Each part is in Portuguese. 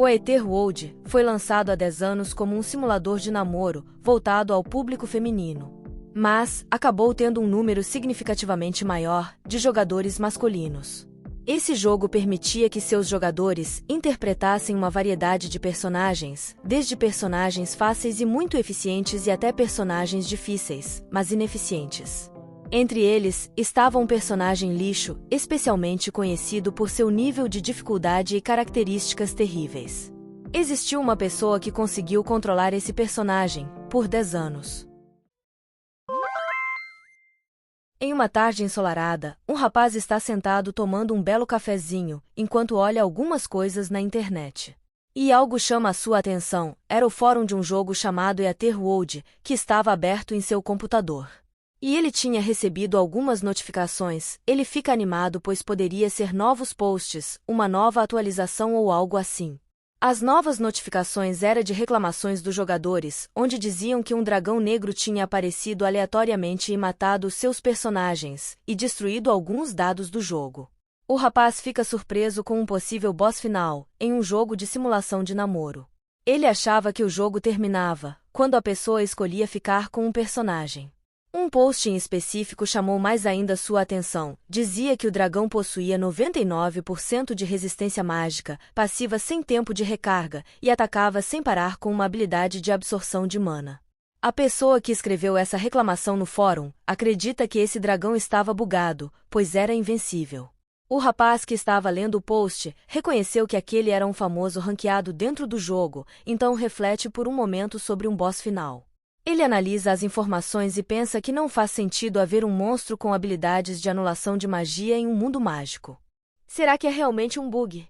O Etherworld foi lançado há 10 anos como um simulador de namoro voltado ao público feminino, mas acabou tendo um número significativamente maior de jogadores masculinos. Esse jogo permitia que seus jogadores interpretassem uma variedade de personagens, desde personagens fáceis e muito eficientes e até personagens difíceis, mas ineficientes. Entre eles, estava um personagem lixo, especialmente conhecido por seu nível de dificuldade e características terríveis. Existiu uma pessoa que conseguiu controlar esse personagem, por 10 anos. Em uma tarde ensolarada, um rapaz está sentado tomando um belo cafezinho, enquanto olha algumas coisas na internet. E algo chama a sua atenção, era o fórum de um jogo chamado Etherworld, que estava aberto em seu computador. E ele tinha recebido algumas notificações, ele fica animado pois poderia ser novos posts, uma nova atualização ou algo assim. As novas notificações eram de reclamações dos jogadores, onde diziam que um dragão negro tinha aparecido aleatoriamente e matado seus personagens, e destruído alguns dados do jogo. O rapaz fica surpreso com um possível boss final, em um jogo de simulação de namoro. Ele achava que o jogo terminava, quando a pessoa escolhia ficar com um personagem. Um post em específico chamou mais ainda sua atenção. Dizia que o dragão possuía 99% de resistência mágica, passiva sem tempo de recarga, e atacava sem parar com uma habilidade de absorção de mana. A pessoa que escreveu essa reclamação no fórum acredita que esse dragão estava bugado, pois era invencível. O rapaz que estava lendo o post reconheceu que aquele era um famoso ranqueado dentro do jogo, então reflete por um momento sobre um boss final. Ele analisa as informações e pensa que não faz sentido haver um monstro com habilidades de anulação de magia em um mundo mágico. Será que é realmente um bug?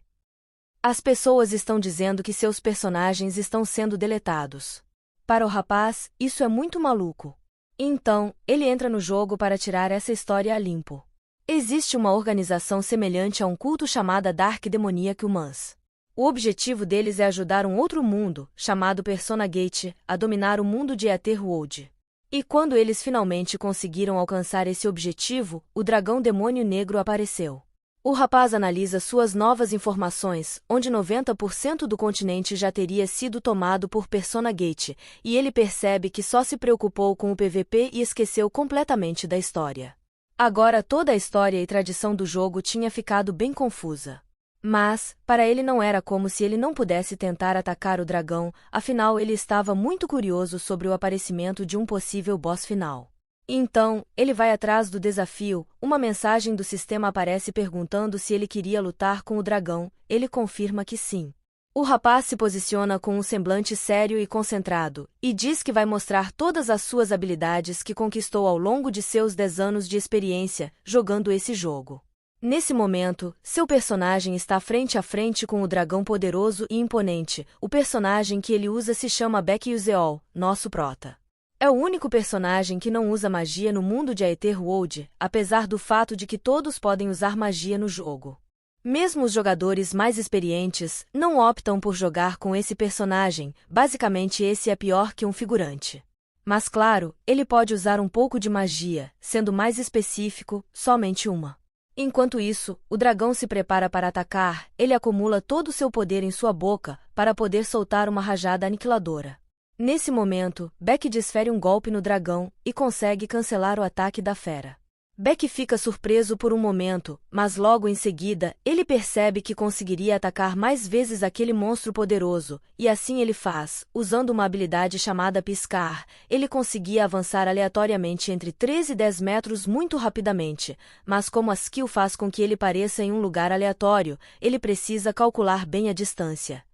As pessoas estão dizendo que seus personagens estão sendo deletados. Para o rapaz, isso é muito maluco. Então, ele entra no jogo para tirar essa história a limpo. Existe uma organização semelhante a um culto chamada Dark Demoniac Humans. O objetivo deles é ajudar um outro mundo, chamado Persona Gate, a dominar o mundo de Etherworld. E quando eles finalmente conseguiram alcançar esse objetivo, o dragão demônio negro apareceu. O rapaz analisa suas novas informações, onde 90% do continente já teria sido tomado por Persona Gate, e ele percebe que só se preocupou com o PVP e esqueceu completamente da história. Agora toda a história e tradição do jogo tinha ficado bem confusa. Mas, para ele não era como se ele não pudesse tentar atacar o dragão, afinal ele estava muito curioso sobre o aparecimento de um possível boss final. Então, ele vai atrás do desafio, uma mensagem do sistema aparece perguntando se ele queria lutar com o dragão, ele confirma que sim. O rapaz se posiciona com um semblante sério e concentrado, e diz que vai mostrar todas as suas habilidades que conquistou ao longo de seus 10 anos de experiência, jogando esse jogo. Nesse momento, seu personagem está frente a frente com o dragão poderoso e imponente. O personagem que ele usa se chama Beck Uzeol, nosso prota. É o único personagem que não usa magia no mundo de Etherworld, apesar do fato de que todos podem usar magia no jogo. Mesmo os jogadores mais experientes não optam por jogar com esse personagem, basicamente esse é pior que um figurante. Mas claro, ele pode usar um pouco de magia, sendo mais específico, somente uma. Enquanto isso, o dragão se prepara para atacar, ele acumula todo o seu poder em sua boca, para poder soltar uma rajada aniquiladora. Nesse momento, Beck desfere um golpe no dragão, e consegue cancelar o ataque da fera. Beck fica surpreso por um momento, mas logo em seguida, ele percebe que conseguiria atacar mais vezes aquele monstro poderoso, e assim ele faz, usando uma habilidade chamada Piscar, ele conseguia avançar aleatoriamente entre 13 e 10 metros muito rapidamente, mas como a skill faz com que ele pareça em um lugar aleatório, ele precisa calcular bem a distância.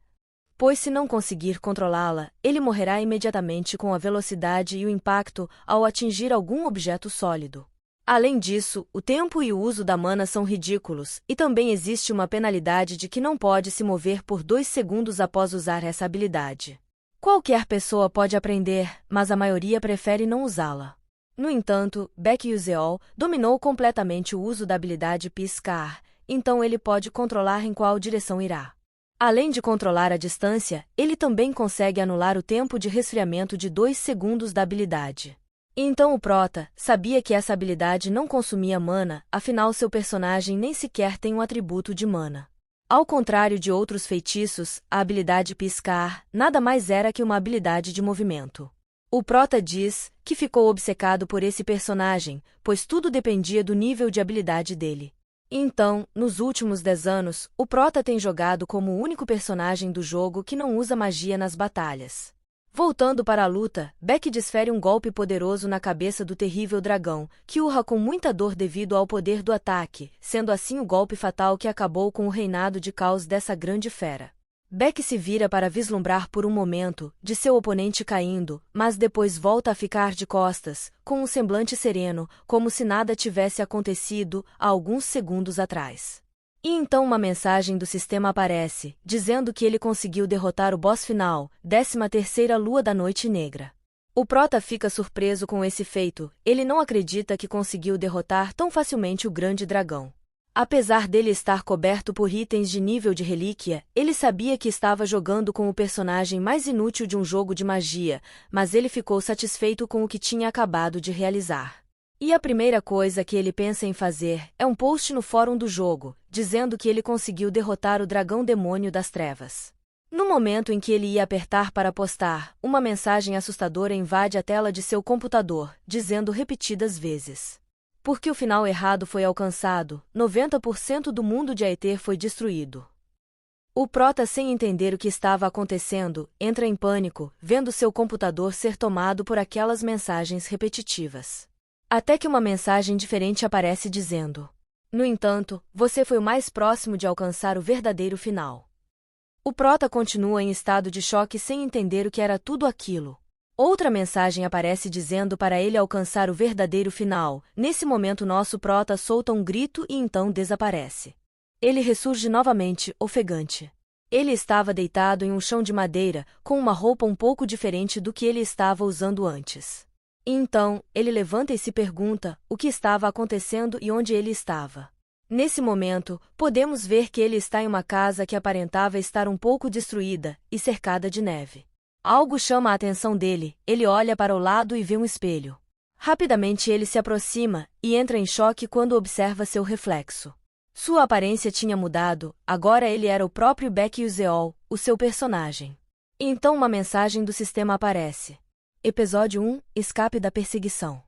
Pois se não conseguir controlá-la, ele morrerá imediatamente com a velocidade e o impacto ao atingir algum objeto sólido. Além disso, o tempo e o uso da mana são ridículos, e também existe uma penalidade de que não pode se mover por 2 segundos após usar essa habilidade. Qualquer pessoa pode aprender, mas a maioria prefere não usá-la. No entanto, Beck Uzeol dominou completamente o uso da habilidade Piscar, então ele pode controlar em qual direção irá. Além de controlar a distância, ele também consegue anular o tempo de resfriamento de 2 segundos da habilidade. Então o prota sabia que essa habilidade não consumia mana, afinal seu personagem nem sequer tem um atributo de mana. Ao contrário de outros feitiços, a habilidade piscar nada mais era que uma habilidade de movimento. O prota diz que ficou obcecado por esse personagem, pois tudo dependia do nível de habilidade dele. Então, nos últimos 10 anos, o prota tem jogado como o único personagem do jogo que não usa magia nas batalhas. Voltando para a luta, Beck desfere um golpe poderoso na cabeça do terrível dragão, que urra com muita dor devido ao poder do ataque, sendo assim o golpe fatal que acabou com o reinado de caos dessa grande fera. Beck se vira para vislumbrar por um momento de seu oponente caindo, mas depois volta a ficar de costas, com um semblante sereno, como se nada tivesse acontecido há alguns segundos atrás. E então uma mensagem do sistema aparece, dizendo que ele conseguiu derrotar o boss final, 13ª Lua da Noite Negra. O prota fica surpreso com esse feito, ele não acredita que conseguiu derrotar tão facilmente o grande dragão. Apesar dele estar coberto por itens de nível de relíquia, ele sabia que estava jogando com o personagem mais inútil de um jogo de magia, mas ele ficou satisfeito com o que tinha acabado de realizar. E a primeira coisa que ele pensa em fazer é um post no fórum do jogo, dizendo que ele conseguiu derrotar o dragão demônio das trevas. No momento em que ele ia apertar para postar, uma mensagem assustadora invade a tela de seu computador, dizendo repetidas vezes: porque o final errado foi alcançado, 90% do mundo de Aether foi destruído. O prota, sem entender o que estava acontecendo, entra em pânico, vendo seu computador ser tomado por aquelas mensagens repetitivas. Até que uma mensagem diferente aparece dizendo: no entanto, você foi o mais próximo de alcançar o verdadeiro final. O prota continua em estado de choque sem entender o que era tudo aquilo. Outra mensagem aparece dizendo para ele alcançar o verdadeiro final. Nesse momento nosso prota solta um grito e então desaparece. Ele ressurge novamente, ofegante. Ele estava deitado em um chão de madeira, com uma roupa um pouco diferente do que ele estava usando antes. E então, ele levanta e se pergunta o que estava acontecendo e onde ele estava. Nesse momento, podemos ver que ele está em uma casa que aparentava estar um pouco destruída e cercada de neve. Algo chama a atenção dele, ele olha para o lado e vê um espelho. Rapidamente ele se aproxima e entra em choque quando observa seu reflexo. Sua aparência tinha mudado, agora ele era o próprio Beck Uzeol, o seu personagem. Então uma mensagem do sistema aparece. Episódio 1 – Escape da perseguição.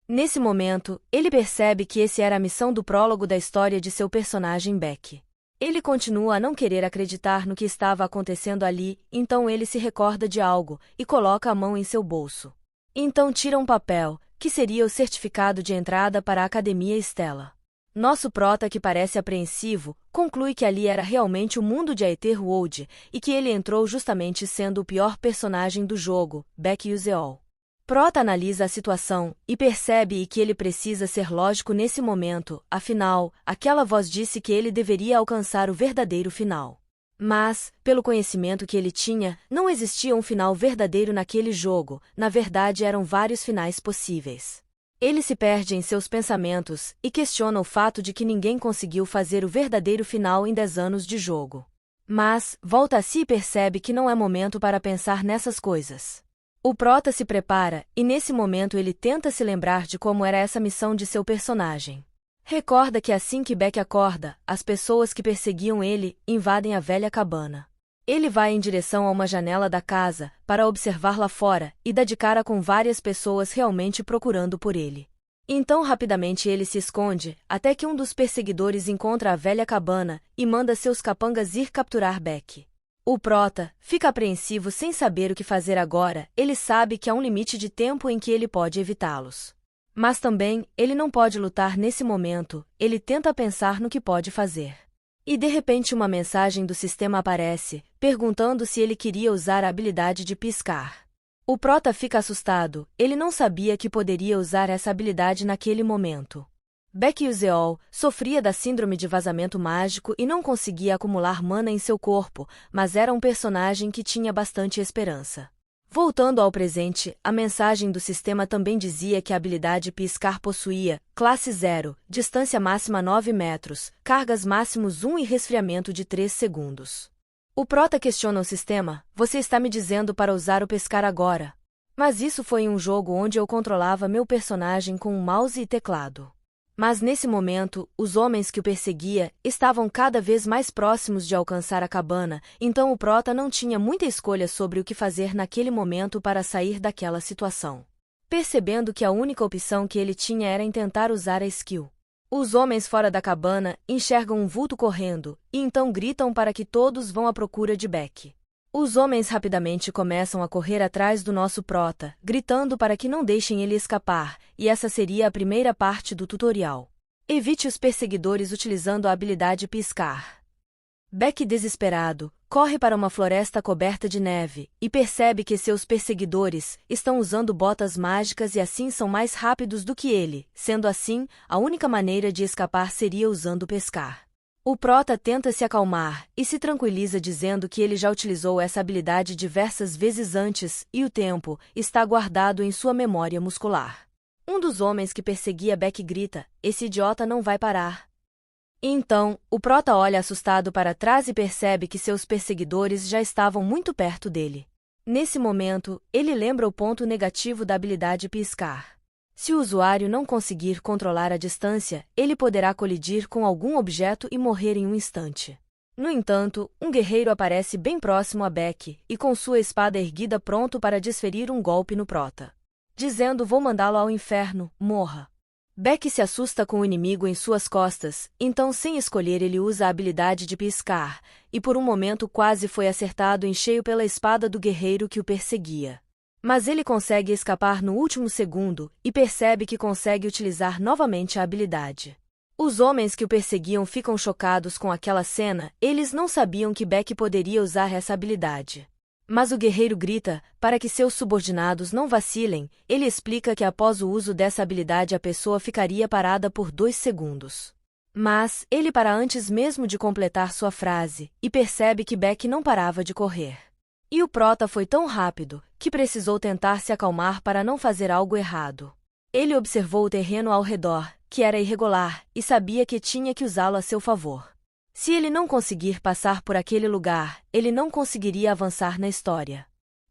Nesse momento, ele percebe que essa era a missão do prólogo da história de seu personagem Beck. Ele continua a não querer acreditar no que estava acontecendo ali, então ele se recorda de algo e coloca a mão em seu bolso. Então tira um papel, que seria o certificado de entrada para a Academia Stella. Nosso prota, que parece apreensivo, conclui que ali era realmente o mundo de Aetherwold e que ele entrou justamente sendo o pior personagem do jogo, Beck Uzeol. Prota analisa a situação e percebe que ele precisa ser lógico nesse momento, afinal, aquela voz disse que ele deveria alcançar o verdadeiro final. Mas, pelo conhecimento que ele tinha, não existia um final verdadeiro naquele jogo, na verdade eram vários finais possíveis. Ele se perde em seus pensamentos e questiona o fato de que ninguém conseguiu fazer o verdadeiro final em 10 anos de jogo. Mas, volta a si e percebe que não é momento para pensar nessas coisas. O prota se prepara, e nesse momento ele tenta se lembrar de como era essa missão de seu personagem. Recorda que assim que Beck acorda, as pessoas que perseguiam ele invadem a velha cabana. Ele vai em direção a uma janela da casa, para observar lá fora, e dá de cara com várias pessoas realmente procurando por ele. Então rapidamente ele se esconde, até que um dos perseguidores encontra a velha cabana, e manda seus capangas ir capturar Beck. O prota fica apreensivo sem saber o que fazer agora, ele sabe que há um limite de tempo em que ele pode evitá-los. Mas também, ele não pode lutar nesse momento, ele tenta pensar no que pode fazer. E de repente uma mensagem do sistema aparece, perguntando se ele queria usar a habilidade de piscar. O prota fica assustado, ele não sabia que poderia usar essa habilidade naquele momento. Beck Uzeol sofria da síndrome de vazamento mágico e não conseguia acumular mana em seu corpo, mas era um personagem que tinha bastante esperança. Voltando ao presente, a mensagem do sistema também dizia que a habilidade piscar possuía, classe 0, distância máxima 9 metros, cargas máximos 1 e resfriamento de 3 segundos. O prota questiona o sistema, você está me dizendo para usar o pescar agora. Mas isso foi em um jogo onde eu controlava meu personagem com um mouse e teclado. Mas nesse momento, os homens que o perseguia estavam cada vez mais próximos de alcançar a cabana, então o prota não tinha muita escolha sobre o que fazer naquele momento para sair daquela situação. Percebendo que a única opção que ele tinha era tentar usar a skill. Os homens fora da cabana enxergam um vulto correndo, e então gritam para que todos vão à procura de Beck. Os homens rapidamente começam a correr atrás do nosso prota, gritando para que não deixem ele escapar, e essa seria a primeira parte do tutorial. Evite os perseguidores utilizando a habilidade piscar. Beck, desesperado, corre para uma floresta coberta de neve, e percebe que seus perseguidores estão usando botas mágicas e assim são mais rápidos do que ele, sendo assim, a única maneira de escapar seria usando pescar. O prota tenta se acalmar e se tranquiliza dizendo que ele já utilizou essa habilidade diversas vezes antes e o tempo está guardado em sua memória muscular. Um dos homens que perseguia Beck grita: "Esse idiota não vai parar." Então, o prota olha assustado para trás e percebe que seus perseguidores já estavam muito perto dele. Nesse momento, ele lembra o ponto negativo da habilidade piscar. Se o usuário não conseguir controlar a distância, ele poderá colidir com algum objeto e morrer em um instante. No entanto, um guerreiro aparece bem próximo a Beck e com sua espada erguida pronto para desferir um golpe no prota. Dizendo: "Vou mandá-lo ao inferno, morra." Beck se assusta com o inimigo em suas costas, então sem escolher ele usa a habilidade de piscar, e por um momento quase foi acertado em cheio pela espada do guerreiro que o perseguia. Mas ele consegue escapar no último segundo e percebe que consegue utilizar novamente a habilidade. Os homens que o perseguiam ficam chocados com aquela cena, eles não sabiam que Beck poderia usar essa habilidade. Mas o guerreiro grita para que seus subordinados não vacilem, ele explica que após o uso dessa habilidade a pessoa ficaria parada por 2 segundos. Mas ele para antes mesmo de completar sua frase, e percebe que Beck não parava de correr. E o prota foi tão rápido, que precisou tentar se acalmar para não fazer algo errado. Ele observou o terreno ao redor, que era irregular, e sabia que tinha que usá-lo a seu favor. Se ele não conseguir passar por aquele lugar, ele não conseguiria avançar na história.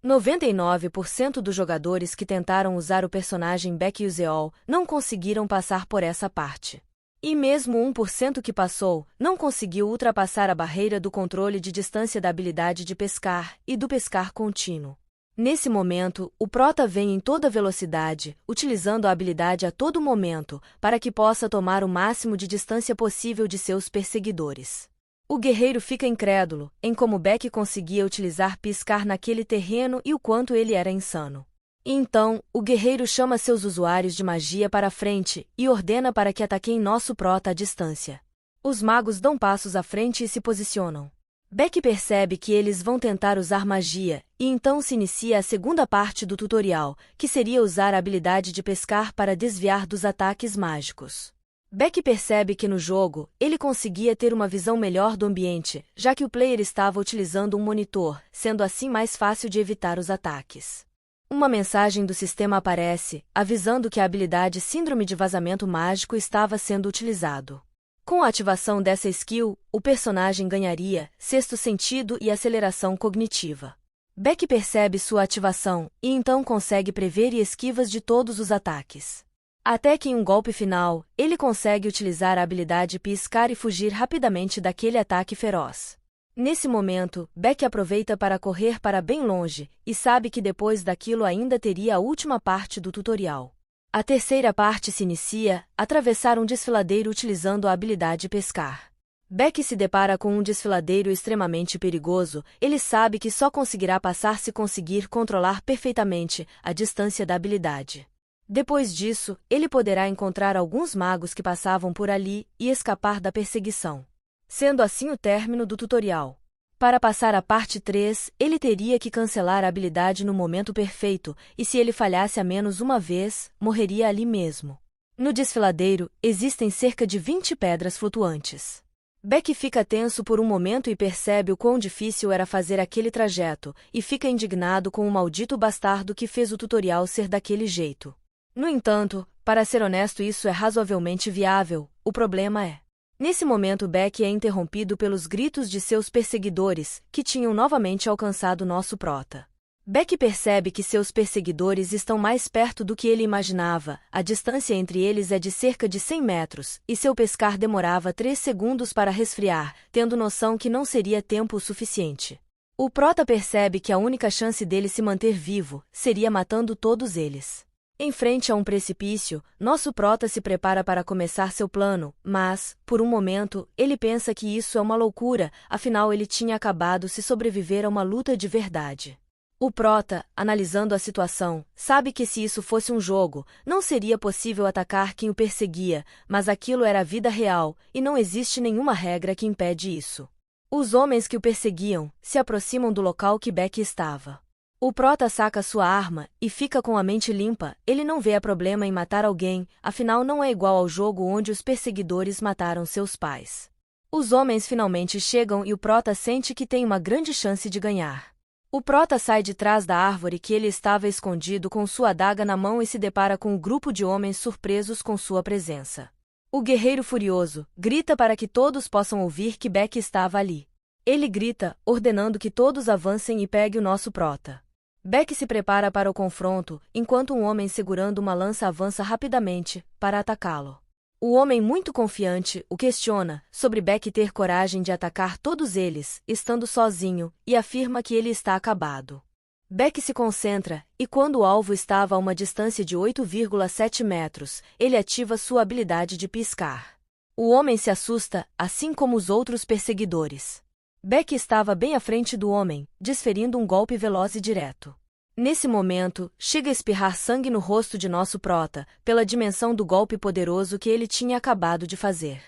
99% dos jogadores que tentaram usar o personagem Beck Uzeol não conseguiram passar por essa parte. E mesmo 1% que passou, não conseguiu ultrapassar a barreira do controle de distância da habilidade de pescar e do pescar contínuo. Nesse momento, o prota vem em toda velocidade, utilizando a habilidade a todo momento, para que possa tomar o máximo de distância possível de seus perseguidores. O guerreiro fica incrédulo em como Beck conseguia utilizar piscar naquele terreno e o quanto ele era insano. Então, o guerreiro chama seus usuários de magia para a frente e ordena para que ataquem nosso prota à distância. Os magos dão passos à frente e se posicionam. Beck percebe que eles vão tentar usar magia, e então se inicia a segunda parte do tutorial, que seria usar a habilidade de pescar para desviar dos ataques mágicos. Beck percebe que no jogo, ele conseguia ter uma visão melhor do ambiente, já que o player estava utilizando um monitor, sendo assim mais fácil de evitar os ataques. Uma mensagem do sistema aparece, avisando que a habilidade Síndrome de Vazamento Mágico estava sendo utilizado. Com a ativação dessa skill, o personagem ganharia sexto sentido e aceleração cognitiva. Beck percebe sua ativação, e então consegue prever e esquivas de todos os ataques. Até que em um golpe final, ele consegue utilizar a habilidade piscar e fugir rapidamente daquele ataque feroz. Nesse momento, Beck aproveita para correr para bem longe, e sabe que depois daquilo ainda teria a última parte do tutorial. A terceira parte se inicia, atravessar um desfiladeiro utilizando a habilidade pescar. Beck se depara com um desfiladeiro extremamente perigoso, ele sabe que só conseguirá passar se conseguir controlar perfeitamente a distância da habilidade. Depois disso, ele poderá encontrar alguns magos que passavam por ali e escapar da perseguição. Sendo assim o término do tutorial. Para passar a parte 3, ele teria que cancelar a habilidade no momento perfeito, e se ele falhasse a menos uma vez, morreria ali mesmo. No desfiladeiro, existem cerca de 20 pedras flutuantes. Beck fica tenso por um momento e percebe o quão difícil era fazer aquele trajeto, e fica indignado com o maldito bastardo que fez o tutorial ser daquele jeito. No entanto, para ser honesto, isso é razoavelmente viável, o problema é. Nesse momento Beck é interrompido pelos gritos de seus perseguidores, que tinham novamente alcançado nosso prota. Beck percebe que seus perseguidores estão mais perto do que ele imaginava, a distância entre eles é de cerca de 100 metros, e seu pescar demorava 3 segundos para resfriar, tendo noção que não seria tempo o suficiente. O prota percebe que a única chance dele se manter vivo seria matando todos eles. Em frente a um precipício, nosso prota se prepara para começar seu plano, mas, por um momento, ele pensa que isso é uma loucura, afinal ele tinha acabado de sobreviver a uma luta de verdade. O prota, analisando a situação, sabe que se isso fosse um jogo, não seria possível atacar quem o perseguia, mas aquilo era a vida real, e não existe nenhuma regra que impede isso. Os homens que o perseguiam se aproximam do local que Beck estava. O prota saca sua arma e fica com a mente limpa, ele não vê problema em matar alguém, afinal não é igual ao jogo onde os perseguidores mataram seus pais. Os homens finalmente chegam e o prota sente que tem uma grande chance de ganhar. O prota sai de trás da árvore que ele estava escondido com sua adaga na mão e se depara com um grupo de homens surpresos com sua presença. O guerreiro furioso grita para que todos possam ouvir que Beck estava ali. Ele grita, ordenando que todos avancem e peguem o nosso prota. Beck se prepara para o confronto, enquanto um homem segurando uma lança avança rapidamente, para atacá-lo. O homem muito confiante o questiona sobre Beck ter coragem de atacar todos eles, estando sozinho, e afirma que ele está acabado. Beck se concentra, e quando o alvo estava a uma distância de 8,7 metros, ele ativa sua habilidade de piscar. O homem se assusta, assim como os outros perseguidores. Beck estava bem à frente do homem, desferindo um golpe veloz e direto. Nesse momento, chega a espirrar sangue no rosto de nosso prota, pela dimensão do golpe poderoso que ele tinha acabado de fazer.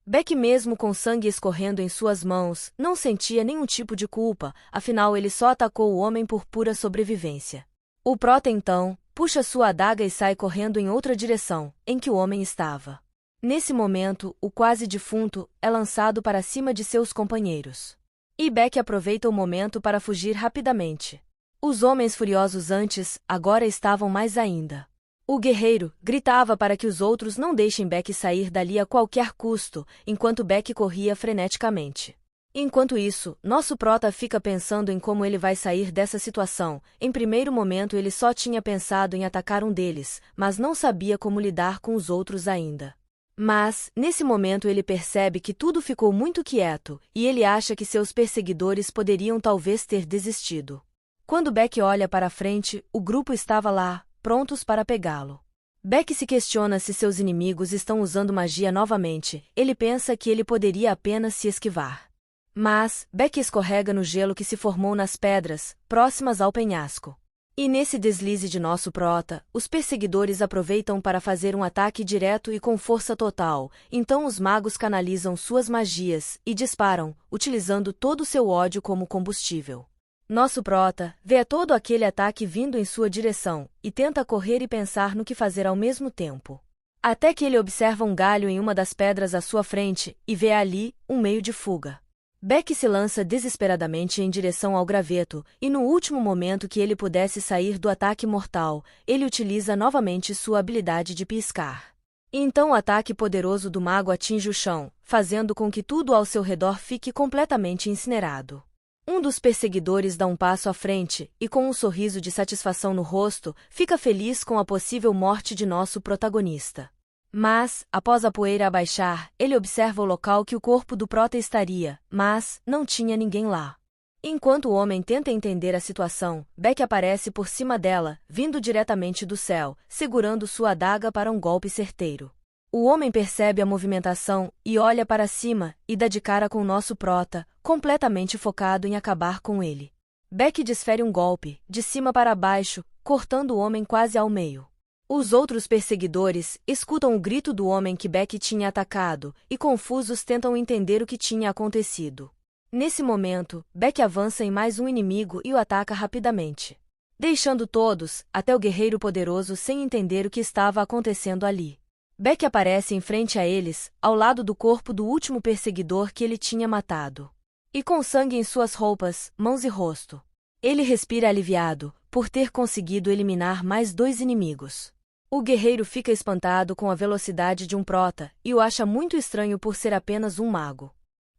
Beck, mesmo com sangue escorrendo em suas mãos, não sentia nenhum tipo de culpa, afinal ele só atacou o homem por pura sobrevivência. O prota então, puxa sua adaga e sai correndo em outra direção, em que o homem estava. Nesse momento, o quase defunto é lançado para cima de seus companheiros. E Beck aproveita o momento para fugir rapidamente. Os homens furiosos antes, agora estavam mais ainda. O guerreiro gritava para que os outros não deixem Beck sair dali a qualquer custo, enquanto Beck corria freneticamente. Enquanto isso, nosso prota fica pensando em como ele vai sair dessa situação. Em primeiro momento ele só tinha pensado em atacar um deles, mas não sabia como lidar com os outros ainda. Mas, nesse momento ele percebe que tudo ficou muito quieto, e ele acha que seus perseguidores poderiam talvez ter desistido. Quando Beck olha para frente, o grupo estava lá, prontos para pegá-lo. Beck se questiona se seus inimigos estão usando magia novamente, ele pensa que ele poderia apenas se esquivar. Mas, Beck escorrega no gelo que se formou nas pedras, próximas ao penhasco. E nesse deslize de nosso prota, os perseguidores aproveitam para fazer um ataque direto e com força total, então os magos canalizam suas magias e disparam, utilizando todo seu ódio como combustível. Nosso prota vê todo aquele ataque vindo em sua direção, e tenta correr e pensar no que fazer ao mesmo tempo. Até que ele observa um galho em uma das pedras à sua frente, e vê ali um meio de fuga. Beck se lança desesperadamente em direção ao graveto, e no último momento que ele pudesse sair do ataque mortal, ele utiliza novamente sua habilidade de piscar. E então o ataque poderoso do mago atinge o chão, fazendo com que tudo ao seu redor fique completamente incinerado. Um dos perseguidores dá um passo à frente, e com um sorriso de satisfação no rosto, fica feliz com a possível morte de nosso protagonista. Mas, após a poeira abaixar, ele observa o local que o corpo do prota estaria, mas não tinha ninguém lá. Enquanto o homem tenta entender a situação, Beck aparece por cima dela, vindo diretamente do céu, segurando sua adaga para um golpe certeiro. O homem percebe a movimentação e olha para cima, e dá de cara com nosso prota, completamente focado em acabar com ele. Beck desfere um golpe, de cima para baixo, cortando o homem quase ao meio. Os outros perseguidores escutam o grito do homem que Beck tinha atacado, e confusos tentam entender o que tinha acontecido. Nesse momento, Beck avança em mais um inimigo e o ataca rapidamente, deixando todos, até o guerreiro poderoso, sem entender o que estava acontecendo ali. Beck aparece em frente a eles, ao lado do corpo do último perseguidor que ele tinha matado. E com sangue em suas roupas, mãos e rosto. Ele respira aliviado, por ter conseguido eliminar mais 2 inimigos. O guerreiro fica espantado com a velocidade de um prota, e o acha muito estranho por ser apenas um mago.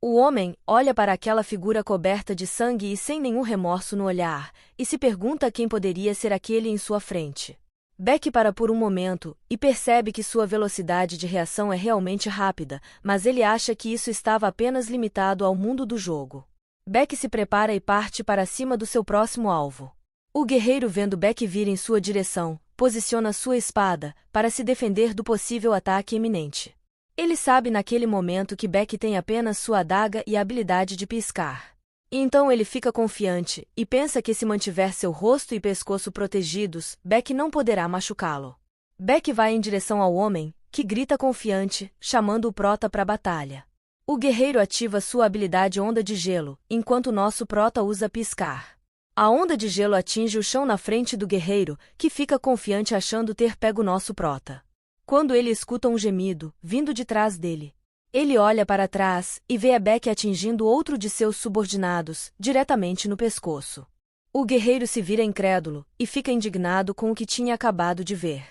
O homem olha para aquela figura coberta de sangue e sem nenhum remorso no olhar, e se pergunta quem poderia ser aquele em sua frente. Beck para por um momento, e percebe que sua velocidade de reação é realmente rápida, mas ele acha que isso estava apenas limitado ao mundo do jogo. Beck se prepara e parte para cima do seu próximo alvo. O guerreiro, vendo Beck vir em sua direção, posiciona sua espada, para se defender do possível ataque iminente. Ele sabe naquele momento que Beck tem apenas sua adaga e a habilidade de piscar. Então ele fica confiante, e pensa que se mantiver seu rosto e pescoço protegidos, Beck não poderá machucá-lo. Beck vai em direção ao homem, que grita confiante, chamando o prota para a batalha. O guerreiro ativa sua habilidade Onda de Gelo, enquanto nosso prota usa piscar. A onda de gelo atinge o chão na frente do guerreiro, que fica confiante achando ter pego nosso prota. Quando ele escuta um gemido, vindo de trás dele, ele olha para trás e vê a Beck atingindo outro de seus subordinados, diretamente no pescoço. O guerreiro se vira incrédulo, e fica indignado com o que tinha acabado de ver.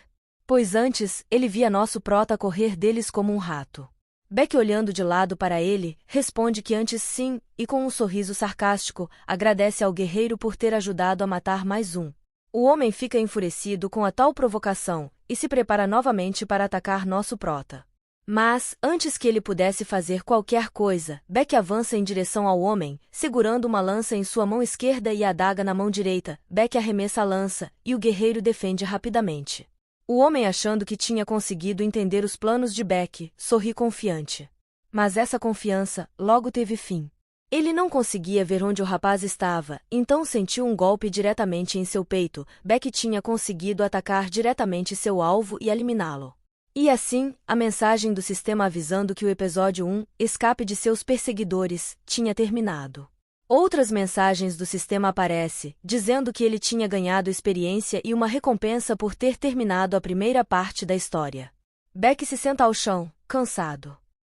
Pois antes, ele via nosso prota correr deles como um rato. Beck, olhando de lado para ele, responde que antes sim, e com um sorriso sarcástico, agradece ao guerreiro por ter ajudado a matar mais um. O homem fica enfurecido com a tal provocação, e se prepara novamente para atacar nosso prota. Mas, antes que ele pudesse fazer qualquer coisa, Beck avança em direção ao homem, segurando uma lança em sua mão esquerda e a adaga na mão direita. Beck arremessa a lança, e o guerreiro defende rapidamente. O homem, achando que tinha conseguido entender os planos de Beck, sorri confiante. Mas essa confiança logo teve fim. Ele não conseguia ver onde o rapaz estava, então sentiu um golpe diretamente em seu peito. Beck tinha conseguido atacar diretamente seu alvo e eliminá-lo. E assim, a mensagem do sistema avisando que o episódio 1, Escape de seus perseguidores, tinha terminado. Outras mensagens do sistema aparecem, dizendo que ele tinha ganhado experiência e uma recompensa por ter terminado a primeira parte da história. Beck se senta ao chão, cansado.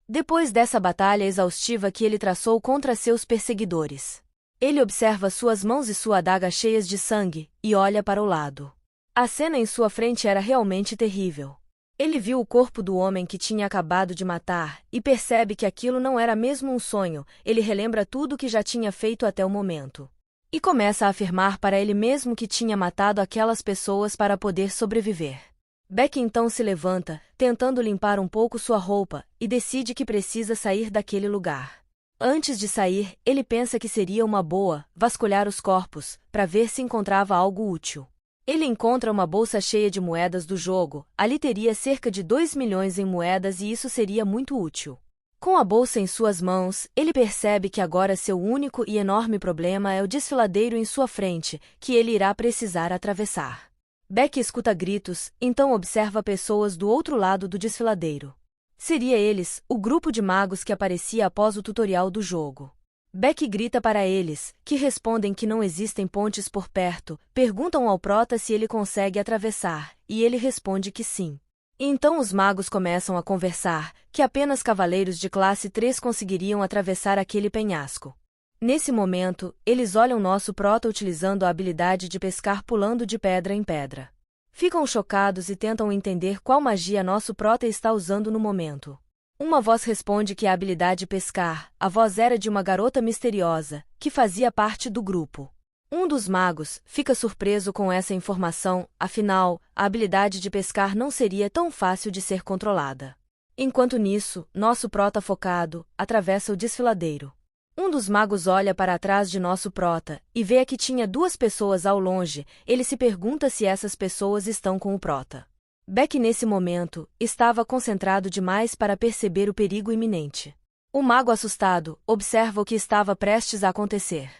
Depois dessa batalha exaustiva que ele traçou contra seus perseguidores, ele observa suas mãos e sua adaga cheias de sangue, e olha para o lado. A cena em sua frente era realmente terrível. Ele viu o corpo do homem que tinha acabado de matar, e percebe que aquilo não era mesmo um sonho. Ele relembra tudo o que já tinha feito até o momento. E começa a afirmar para ele mesmo que tinha matado aquelas pessoas para poder sobreviver. Beck então se levanta, tentando limpar um pouco sua roupa, e decide que precisa sair daquele lugar. Antes de sair, ele pensa que seria uma boa vasculhar os corpos, para ver se encontrava algo útil. Ele encontra uma bolsa cheia de moedas do jogo. Ali teria cerca de 2 milhões em moedas e isso seria muito útil. Com a bolsa em suas mãos, ele percebe que agora seu único e enorme problema é o desfiladeiro em sua frente, que ele irá precisar atravessar. Beck escuta gritos, então observa pessoas do outro lado do desfiladeiro. Seria eles, o grupo de magos que aparecia após o tutorial do jogo. Beck grita para eles, que respondem que não existem pontes por perto, perguntam ao prota se ele consegue atravessar, e ele responde que sim. Então os magos começam a conversar, que apenas cavaleiros de classe 3 conseguiriam atravessar aquele penhasco. Nesse momento, eles olham nosso prota utilizando a habilidade de pescar pulando de pedra em pedra. Ficam chocados e tentam entender qual magia nosso prota está usando no momento. Uma voz responde que a habilidade pescar, a voz era de uma garota misteriosa, que fazia parte do grupo. Um dos magos fica surpreso com essa informação, afinal, a habilidade de pescar não seria tão fácil de ser controlada. Enquanto nisso, nosso prota focado atravessa o desfiladeiro. Um dos magos olha para trás de nosso prota, e vê que tinha 2 pessoas ao longe. Ele se pergunta se essas pessoas estão com o prota. Beck nesse momento, estava concentrado demais para perceber o perigo iminente. O mago assustado, observa o que estava prestes a acontecer.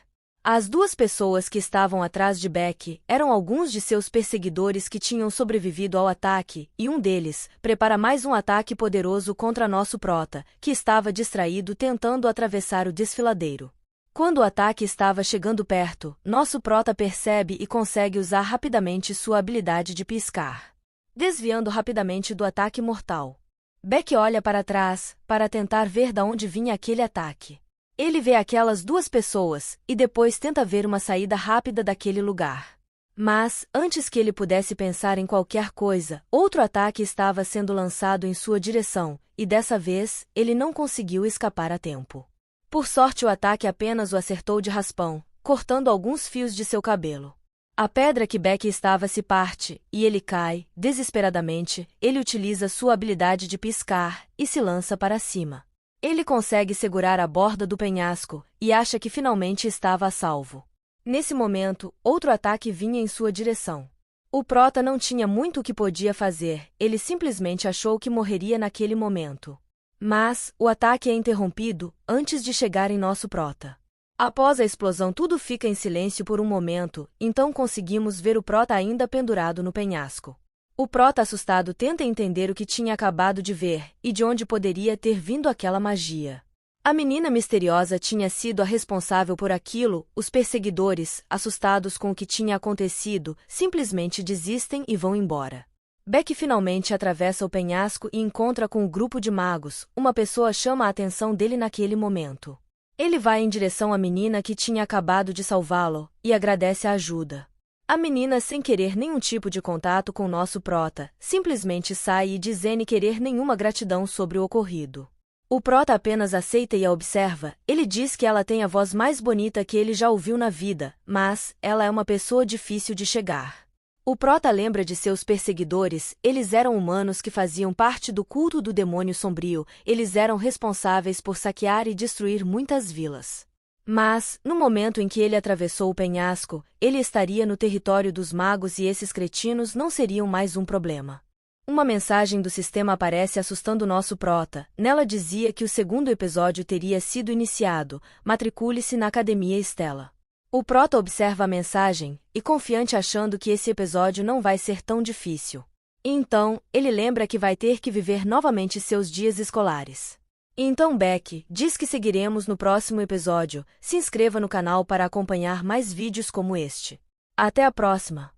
As 2 pessoas que estavam atrás de Beck eram alguns de seus perseguidores que tinham sobrevivido ao ataque, e um deles prepara mais um ataque poderoso contra nosso prota, que estava distraído tentando atravessar o desfiladeiro. Quando o ataque estava chegando perto, nosso prota percebe e consegue usar rapidamente sua habilidade de piscar, desviando rapidamente do ataque mortal. Beck olha para trás, para tentar ver de onde vinha aquele ataque. Ele vê aquelas 2 pessoas, e depois tenta ver uma saída rápida daquele lugar. Mas, antes que ele pudesse pensar em qualquer coisa, outro ataque estava sendo lançado em sua direção, e dessa vez, ele não conseguiu escapar a tempo. Por sorte o ataque apenas o acertou de raspão, cortando alguns fios de seu cabelo. A pedra que Beck estava se parte, e ele cai, desesperadamente. Ele utiliza sua habilidade de piscar, e se lança para cima. Ele consegue segurar a borda do penhasco, e acha que finalmente estava a salvo. Nesse momento, outro ataque vinha em sua direção. O prota não tinha muito o que podia fazer, ele simplesmente achou que morreria naquele momento. Mas, o ataque é interrompido, antes de chegar em nosso prota. Após a explosão tudo fica em silêncio por um momento, então conseguimos ver o prota ainda pendurado no penhasco. O prota assustado tenta entender o que tinha acabado de ver, e de onde poderia ter vindo aquela magia. A menina misteriosa tinha sido a responsável por aquilo. Os perseguidores, assustados com o que tinha acontecido, simplesmente desistem e vão embora. Beck finalmente atravessa o penhasco e encontra com o grupo de magos. Uma pessoa chama a atenção dele naquele momento. Ele vai em direção à menina que tinha acabado de salvá-lo, e agradece a ajuda. A menina, sem querer nenhum tipo de contato com nosso prota, simplesmente sai e diz sem querer nenhuma gratidão sobre o ocorrido. O prota apenas aceita e a observa. Ele diz que ela tem a voz mais bonita que ele já ouviu na vida, mas ela é uma pessoa difícil de chegar. O prota lembra de seus perseguidores. Eles eram humanos que faziam parte do culto do demônio sombrio. Eles eram responsáveis por saquear e destruir muitas vilas. Mas, no momento em que ele atravessou o penhasco, ele estaria no território dos magos e esses cretinos não seriam mais um problema. Uma mensagem do sistema aparece assustando nosso prota. Nela dizia que o segundo episódio teria sido iniciado. Matricule-se na Academia Estela. O prota observa a mensagem, e confiante achando que esse episódio não vai ser tão difícil. Então, ele lembra que vai ter que viver novamente seus dias escolares. Então Beck diz que seguiremos no próximo episódio. Se inscreva no canal para acompanhar mais vídeos como este. Até a próxima!